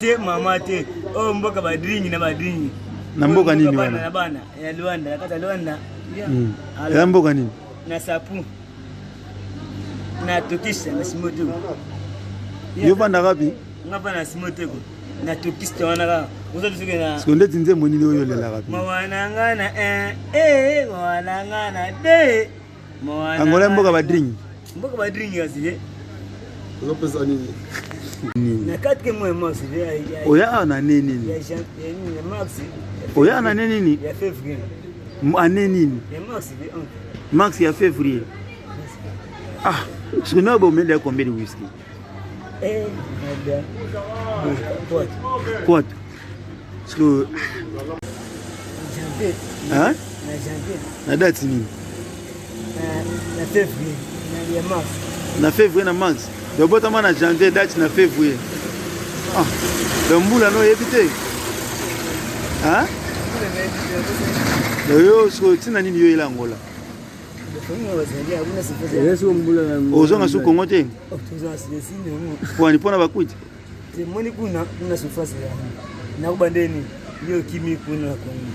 te mama te. Oh mboka badringi na badringi. Na mboka nini wana? Na bana ya Luanda, kata Luanda. Ya mboka nini? Na sapu. Na tokisha na simoto. Yo vanda ngapi? Ngapa na simoto ko. Na tokisha wana ka. Uzo tusuke na. Sikonde tinze monini oyo lela ngapi? Mwana ngana mwana ngana de. Angola mboka badringi. Mboka badringi kasi. Uzo pesa nini? Na katke moyo sive. Oya na nini? Ya Max. Oya na nini? Ya février. Ane nini? Ya Max sive. Max ya février. Ah, ce que nous avons mis combien de whisky? Quoi? Parce que hein? La date c'est nini? Na février. Na Max. Na février na Max. Donc botama na janvier date na février. Ah, donc mbula no éviter. Hein? Yo so tina nini yo ila Angola? Ozonga su Kongo te? Kwani pona bakuti? Moni kuna sufasi ya. Na kubandeni. Yo kimi kuna Kongo.